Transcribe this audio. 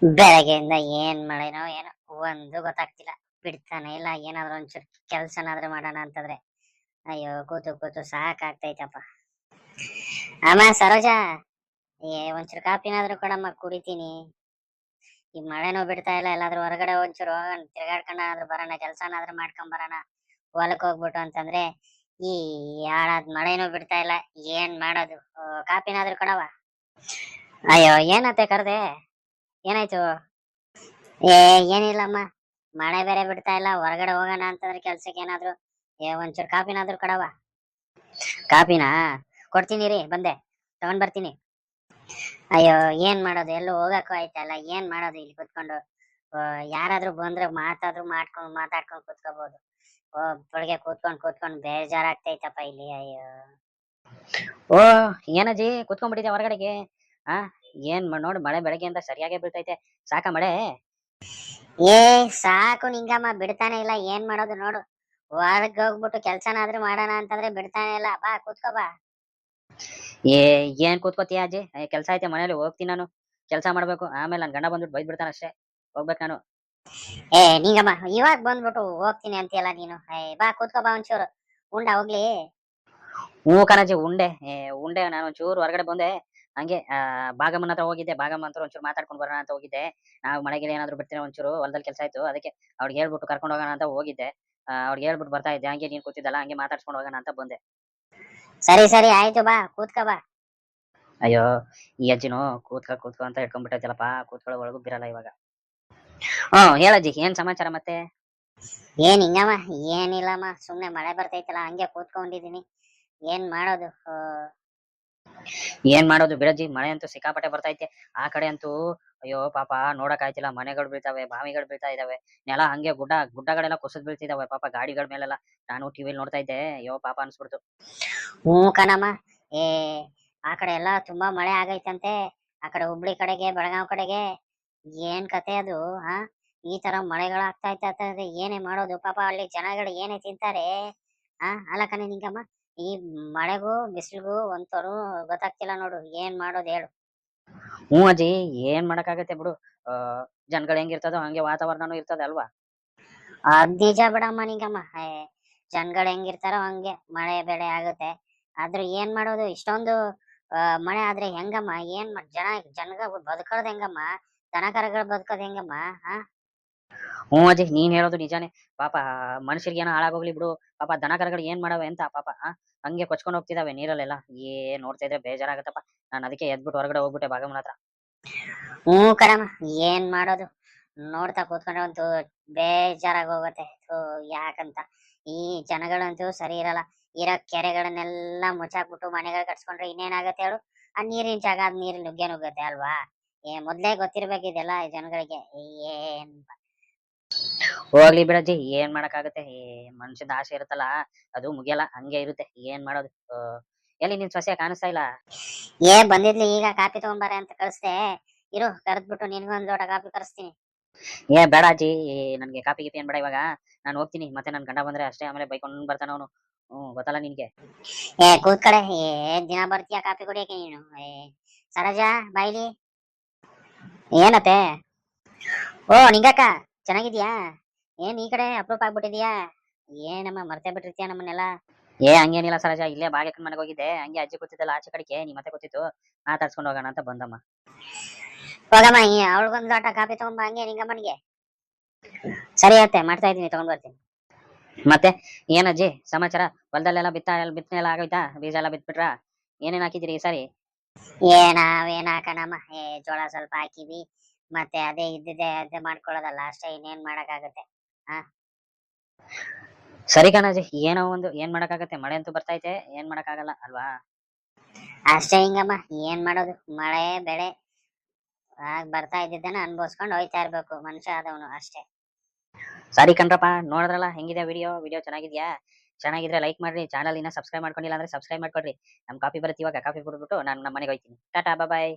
ಬೆಳಗ್ಗೆಯಿಂದ ಏನ್ ಮಳೆನೋ ಏನೋ ಒಂದು ಗೊತ್ತಾಗ್ತಿಲ್ಲ. ಬಿಡ್ತಾನೆ ಇಲ್ಲ. ಏನಾದ್ರು ಒಂಚೂರು ಕೆಲ್ಸನಾದ್ರೂ ಮಾಡೋಣ ಅಂತಂದ್ರೆ ಅಯ್ಯೋ ಕೂತು ಕೂತು ಸಾಕಾಗ್ತೈತಪ್ಪ. ಅಮ್ಮ ಸರೋಜಾ, ಒಂಚೂರು ಕಾಪಿನಾದ್ರೂ ಕೊಡಮ್ಮ, ಕುಡಿತೀನಿ. ಈ ಮಳೆನೂ ಬಿಡ್ತಾ ಇಲ್ಲ. ಎಲ್ಲಾದ್ರೂ ಹೊರಗಡೆ ಒಂಚೂರು ಹೋಗೋಣ, ತಿರ್ಗಾಡ್ಕೊಂಡಾದ್ರೂ ಬರೋಣ, ಕೆಲ್ಸನಾದ್ರೂ ಮಾಡ್ಕೊಂಡ್ ಬರೋಣ. ಹೊಲಕ್ ಹೋಗ್ಬಿಟ್ಟು ಅಂತಂದ್ರೆ ಈ ಹಾಳಾದ್ ಮಳೆನೂ ಬಿಡ್ತಾ ಇಲ್ಲ. ಏನ್ ಮಾಡೋದು? ಕಾಪಿನಾದ್ರೂ ಕೊಡವ. ಅಯ್ಯೋ ಏನತ್ತೆ ಕರ್ದೆ? ಏನಾಯ್ತು? ಏ ಏನಿಲ್ಲಮ್ಮ, ಮಳೆ ಬೇರೆ ಬಿಡ್ತಾ ಇಲ್ಲ. ಹೊರಗಡೆ ಹೋಗೋಣ ಅಂತಂದ್ರೆ ಕೆಲ್ಸಕ್ಕೆ ಏನಾದ್ರು ಒಂಚೂರು ಕಾಪಿನಾದ್ರೂ ಕೊಡವ. ಕಾಪಿನಾ? ಕೊಡ್ತೀನಿ ರೀ, ಬಂದೆ ತಗೊಂಡ್ ಬರ್ತೀನಿ. ಅಯ್ಯೋ ಏನ್ ಮಾಡೋದು? ಎಲ್ಲೂ ಹೋಗಕ್ಕೂ ಆಯ್ತಲ್ಲ. ಏನ್ ಮಾಡೋದು ಇಲ್ಲಿ ಕುತ್ಕೊಂಡು? ಯಾರಾದ್ರೂ ಬಂದ್ರೆ ಮಾತಾಡ್ಕೊಂಡು ಕುತ್ಕೋಬಹುದು. ಬೆಳಗ್ಗೆ ಕೂತ್ಕೊಂಡ್ ಬೇಜಾರಾಗ್ತೈತಪ್ಪ ಇಲ್ಲಿ. ಅಯ್ಯೋ ಓ ಏನಜ್ಜಿ ಕುತ್ಕೊಂಡ್ಬಿಟ್ಟಿದ್ಯಾ ಹೊರಗಡೆಗೆ? ಆ ಏನ್ ನೋಡು, ಮಳೆ ಬೆಳಗ್ಗೆಯಿಂದ ಸರಿಯಾಗೇ ಬೀಳ್ತೈತೆ. ಸಾಕ ಮಳೆ? ಏ ಸಾಕು ನಿಂಗಮ್ಮ, ಬಿಡ್ತಾನೆ ಇಲ್ಲ. ಏನ್ ಮಾಡೋದು ನೋಡು. ಹೊರಗ್ ಹೋಗ್ಬಿಟ್ಟು ಕೆಲ್ಸನಾದ್ರೂ ಮಾಡೋಣ ಅಂತಂದ್ರೆ ಬಿಡ್ತಾನೆ ಇಲ್ಲ. ಬಾ ಕೂತ್ಕೋ ಬಾ. ಏ ಏನ್ ಕೂತ್ಕೋತೀಯ ಅಜ್ಜಿ? ಕೆಲ್ಸ ಐತೆ ಮನೇಲಿ, ಹೋಗ್ತೀನಿ ನಾನು. ಕೆಲ್ಸ ಮಾಡ್ಬೇಕು, ಆಮೇಲೆ ನನ್ ಗಂಡ ಬಂದ್ಬಿಟ್ಟು ಬೈದ್ ಬಿಡ್ತಾನ ಅಷ್ಟೇ. ಹೋಗ್ಬೇಕು ನಾನು. ಏ ನಿಂಗಮ್ಮ, ಇವಾಗ ಬಂದ್ಬಿಟ್ಟು ಹೋಗ್ತೀನಿ ಅಂತೀಯಲ್ಲ ನೀನು. ಬಾ ಕೂತ್ಕೋ ಬಾ ಒಂಚೂರು. ಉಂಡ ಹೋಗ್ಲಿ. ಹ್ಞೂ ಕಣಜ್ಜಿ, ಉಂಡೆ ನಾನು ಒಂಚೂರು ಹೊರಗಡೆ ಬಂದೆ. ಹಂಗೆ ಭಾಗಮ್ಮನ ಹತ್ರ ಹೋಗಿದ್ದೆ. ಭಾಗಮ್ಮ ಹತ್ರ ಒಂಚೂರು ಮಾತಾಡ್ಕೊಂಡು ಬರೋಣ ಅಂತ ಹೋಗಿದ್ದೆ. ನಾವು ಮಳೆಗಿಳೆ ಏನಾದ್ರು ಬಿಡ್ತೀನಿ ಒಂಚೂರು, ಹೊಲದಲ್ಲಿ ಕೆಲಸ ಆಯ್ತು. ಅದಕ್ಕೆ ಅವ್ಳಿಗೆ ಹೇಳ್ಬಿಟ್ಟು ಕರ್ಕೊಂಡು ಹೋಗೋಣ ಅಂತ ಹೋಗಿದ್ದೆ. ಅವ್ಳಿಗೆ ಹೇಳ್ಬಿಟ್ಟು ಬರ್ತಾ ಇದ್ದೆ. ಹಂಗೆ ನೀನ್ ಕೂತಿದ್ದಲ್ಲ, ಹಂಗೆ ಮಾತಾಡ್ಸ್ಕೊಂಡು ಹೋಗೋಣ ಅಂತ ಬಂದೆ. ಸರಿ ಸರಿ ಆಯ್ತು, ಬಾ ಕೂತ್ಕೋ ಬಾ. ಅಯ್ಯೋ ಈ ಅಜ್ಜಿನೂ ಕೂತ್ಕೋ ಅಂತ ಹಿಡ್ಕೊಂಡ್ಬಿಟ್ಟೈತಲ್ಲಪ್ಪ. ಕೂತ್ಕೊಳ್ಳೋ ಒಳಗೂ ಬಿರಲ್ಲ ಇವಾಗ. ಹೇಳಜ್ಜಿ, ಏನ್ ಸಮಾಚಾರ ಮತ್ತೆ? ಏನ್ ಹಿಂಗಮ್ಮ? ಏನಿಲ್ಲಮ್ಮ, ಸುಮ್ನೆ ಮಳೆ ಬರ್ತೈತಲ್ಲ ಹಂಗೆ ಕೂತ್ಕೊಂಡಿದೀನಿ. ಏನ್ ಮಾಡೋದು? ಏನ್ ಮಾಡೋದು ಬಿಡಜ್ಜಿ, ಮಳೆ ಅಂತೂ ಸಿಕ್ಕಾಪಟ್ಟೆ ಬರ್ತೈತೆ. ಆ ಕಡೆ ಅಂತೂ ಅಯ್ಯೋ ಪಾಪ, ನೋಡಕ್ ಆಯ್ತಿಲ್ಲ. ಮನೆಗಳು ಬೀಳ್ತಾವೆ, ಬಾವಿಗಳು ಬೀಳ್ತಾ ಇದಾವೆ. ನೆಲ ಹಂಗೆ ಗುಡ್ಡಗಳೆಲ್ಲ ಕುಸಿದ್ ಬೀಳ್ತಿದಾವೆ ಪಾಪ, ಗಾಡಿಗಳ ಮೇಲೆಲ್ಲ. ನಾನು ಟಿವಿಲಿ ನೋಡ್ತಾ ಇದ್ದೆ. ಅಯ್ಯೋ ಪಾಪ ಅನ್ಸ್ಬಿಡ್ತು. ಹ್ಞೂ ಕಣಮ್ಮ. ಏ ಆ ಕಡೆ ಎಲ್ಲ ತುಂಬಾ ಮಳೆ ಆಗೈತಂತೆ. ಆ ಕಡೆ ಹುಬ್ಳಿ ಕಡೆಗೆ, ಬೆಳಗಾವ್ ಕಡೆಗೆ. ಏನ್ ಕತೆ ಅದು? ಈ ತರ ಮಳೆಗಳಾಗ್ತಾ ಇರ್ತದೆ. ಏನೇ ಮಾಡೋದು ಪಾಪ, ಅಲ್ಲಿ ಜನಗಳು ಏನೇ ತಿಂತಾರೆ. ಅಲ್ಲ ಕಣೆ ನಿಂಗಮ್ಮ, ಈ ಮಳೆಗೂ ಬಿಸಿಲಿಗೂ ಒಂತರು ಗೊತ್ತಾಗ್ತಿಲ್ಲ ನೋಡು. ಏನ್ ಮಾಡೋದು ಹೇಳು? ಹ್ಞೂ ಅಜ್ಜಿ, ಏನ್ ಮಾಡಕ್ಕಾಗತ್ತೆ ಬಿಡು. ಜನಗಳು ಹೆಂಗಿರ್ತದೋ ಹಂಗೆ ವಾತಾವರಣನೂ ಇರ್ತದೆ ಅಲ್ವಾ? ಅದ್ ನಿಜ ಬಿಡಮ್ಮ ನಿಂಗಮ್ಮ. ಜನಗಳು ಹೆಂಗಿರ್ತಾರೋ ಹಂಗೆ ಮಳೆ ಬೆಳೆ ಆಗುತ್ತೆ. ಆದ್ರೆ ಏನ್ ಮಾಡೋದು? ಇಷ್ಟೊಂದು ಮಳೆ ಆದ್ರೆ ಹೆಂಗಮ್ಮ? ಜನಗ ಬದುಕೋದ್ ಹೆಂಗಮ್ಮ? ದನ ಕರುಗಳು ಬದುಕೋದ್ ಹೆಂಗಮ್ಮ? ಹ್ಞೂ ಅಜ್ಜಿ, ನೀನ್ ಹೇಳೋದು ನಿಜಾನೇ. ಪಾಪ ಮನುಷ್ಯರಿಗೆ ಏನೋ ಹಾಳಾಗೋಗ್ಲಿ ಬಿಡು. ಪಾಪ ದನ ಕರುಗಳು ಏನ್ ಮಾಡವೆ ಅಂತ ಪಾಪ ಹಂಗೆ ಕೊಚ್ಕೊಂಡು ಹೋಗ್ತಿದಾವೆ ನೀರಲ್ಲೆಲ್ಲ. ನೋಡ್ತಾ ಇದ್ರೆ ಬೇಜಾರಾಗತ್ತಪ್ಪ. ನಾನು ಅದಕ್ಕೆ ಎದ್ಬಿಟ್ಟು ಹೊರಗಡೆ ಹೋಗ್ಬಿಟ್ಟೆ ಭಾಗಮ್ಮನ ಹತ್ರ. ಹ್ಞೂ ಕಣಮ್ಮ, ಏನ್ ಮಾಡೋದು? ನೋಡ್ತಾ ಕೂತ್ಕೊಂಡ್ರೆ ಅಂತೂ ಬೇಜಾರಾಗಿ ಹೋಗುತ್ತೆ. ಯಾಕಂತ ಈ ಜನಗಳಂತೂ ಸರಿ ಇರಲ್ಲ. ಇರೋ ಕೆರೆಗಳನ್ನೆಲ್ಲ ಮುಚ್ಚಾಕ್ಬಿಟ್ಟು ಮನೆಗಳು ಕಟ್ಸ್ಕೊಂಡ್ರೆ ಇನ್ನೇನಾಗತ್ತೆ ಹೇಳು? ಆ ನೀರಿನ ಜಾಗ, ಅದ್ ನೀರಿನ ನುಗ್ಗುತ್ತೆ ಅಲ್ವಾ? ಮೊದ್ಲೇ ಗೊತ್ತಿರ್ಬೇಕಿದೆಲ್ಲ ಈ ಜನಗಳಿಗೆ. ಏನ್ ಹೋಗ್ಲಿ ಬಿಡಜ್ಜಿ, ಏನ್ ಮಾಡಕ್ಕಾಗತ್ತೆ? ಮನುಷ್ಯದ ಆಸೆ ಇರುತ್ತಲ್ಲ, ಅದು ಮುಗಿಯಲ್ಲ, ಹಂಗೆ ಇರುತ್ತೆ. ಏನ್ ಮಾಡೋದು? ಎಲ್ಲಿ ನಿನ್ ಸೊಸೆ ಕಾಣಿಸ್ತಾ ಇಲ್ಲ? ಬಂದಿದ್ಲಿ ಈಗ, ಕಾಪಿ ತಗೊಂಬಾರೆ ಅಂತ ಕಳಿಸ್ದೆ. ಇರು, ಕರೆದ್ಬಿಟ್ಟು ನಿನ್ಗೊಂದ್ ಲೋಟ ಕಾಪಿ ಕರೆಸ್ತೀನಿ. ಬೇಡ ಅಜ್ಜಿ, ನನ್ಗೆ ಕಾಪಿ ಗೀಪಿ ಏನ್ ಬೇಡ ಇವಾಗ. ನಾನು ಹೋಗ್ತೀನಿ. ಮತ್ತೆ ನನ್ ಗಂಡ ಬಂದ್ರೆ ಅಷ್ಟೇ, ಆಮೇಲೆ ಬೈಕೊಂಡ್ ಬರ್ತಾನ ಅವನು. ಗೊತ್ತಲ್ಲ ನಿನ್ಗೆ. ಕೂತ್ಕಡೆ. ದಿನ ಬರ್ತೀಯ ಕಾಪಿ ಕುಡಿಯಕ್ಕೆ ನೀನು? ಸರೋಜಾ ಬಾಯ್ಲಿ. ಏನತ್ತೆ? ಓ ನಿಂಗಕ್ಕ, ಚೆನ್ನಾಗಿದ್ಯಾ? ಏನ್ ಈ ಕಡೆ ಅಪ್ರೂಪ ಆಗ್ಬಿಟ್ಟಿದ್ಯಾ? ಏನಮ್ಮ ಮರ್ತೇ ಬಿಟ್ಟಿರ್ತೀಯ ನಮ್ಮನ್ನೆಲ್ಲ. ಹಂಗೇನಿಲ್ಲ ಸರೋಜಾ, ಇಲ್ಲೇ ಬಾಗ್ಯಕ್ಕನ ಮನೆಗೆ ಹೋಗಿದ್ದೆ. ಹಂಗೆ ಅಜ್ಜಿ ಕೂತಿದ್ದಲ್ಲ ಆಚೆ ಕಡೆಗೆ, ನೀ ಮತ್ತೆ ಕೂತಿತ್ತು. ಮಾತಾಡ್ಸ್ಕೊಂಡು ಹೋಗೋಣ ಅಂತ ಬಂದಮ್ಮ. ಹೋಗಮ್ಮ, ಅವಳಿಗೊಂದು ಲೋಟ ಕಾಪಿ ತಗೊಂಬ ಹಂಗೆ ನಿಂಗಮ್ಮನಿಗೆ. ಸರಿ ಅತ್ತೆ, ಮಾಡ್ತಾ ಇದ್ದೀನಿ, ತಗೊಂಡ್ ಬರ್ತೀನಿ. ಮತ್ತೆ ಏನಜ್ಜಿ ಸಮಾಚಾರ? ಹೊಲದಲ್ಲೆಲ್ಲ ಬಿತ್ತನೆ ಎಲ್ಲ ಆಗೋಯ್ತಾ? ಬೀಜ ಎಲ್ಲ ಬಿತ್ಬಿಟ್ರಾ? ಏನೇನ್ ಹಾಕಿದಿರಿ ಈ ಸಾರಿ? ನಾವೇನ್ ಹಾಕಣಮ್ಮ, ಜೋಳ ಸ್ವಲ್ಪ ಹಾಕಿವಿ. ಮತ್ತೆ ಅದೇ ಇದ್ದಿದ್ದೆ ಅದೇ ಮಾಡ್ಕೊಳ್ಳೋದಲ್ಲ ಅಷ್ಟೇ, ಇನ್ನೇನ್ ಮಾಡಕ್ಕಾಗತ್ತೆ? ಸರಿ ಕಣಜ್ಜಿ, ಏನೋ ಒಂದು ಏನ್ ಮಾಡಕ್ಕಾಗತ್ತೆ. ಮಳೆ ಅಂತೂ ಬರ್ತೈತೆ, ಏನ್ ಮಾಡಕ್ಕಾಗಲ್ಲ ಅಲ್ವಾ? ಅಷ್ಟೇ ಹಿಂಗಮ್ಮ, ಏನ್ ಮಾಡೋದು? ಮಳೆ ಬೆಳೆ ಬರ್ತಾ ಇದ್ದಿದ್ದನ್ನ ಅನ್ಭವಿಸ್ಕೊಂಡು ಹೋಯ್ತಾ ಇರ್ಬೇಕು ಮನುಷ್ಯ ಆದವನು ಅಷ್ಟೇ. ಸರಿ ಕಣ್ರಪ್ಪ, ನೋಡಿದ್ರಲ್ಲ ಹೆಂಗಿದೆ ವಿಡಿಯೋ ಚೆನ್ನಾಗಿದ್ಯಾ? ಚೆನ್ನಾಗಿದ್ರೆ ಲೈಕ್ ಮಾಡ್ರಿ. ಚಾನಲ್ ಇನ್ನ ಸಬ್ಸ್ಕ್ರೈಬ್ ಮಾಡ್ಕೊಂಡಿಲ್ಲ ಅಂದ್ರೆ ಸಬ್ಸ್ಕ್ರೈಬ್ ಮಾಡ್ಕೊಡ್ರಿ. ನಮ್ ಕಾಫಿ ಬರುತ್ತೆ ಇವಾಗ. ಕಾಫಿ ಕುಡಿದ್ಬಿಟ್ಟು ನಾನು ನಮ್ಮ ಮನೆಗೆ ಹೋಗ್ತೀನಿ. ಟಾಟಾ, ಬಾಯ್.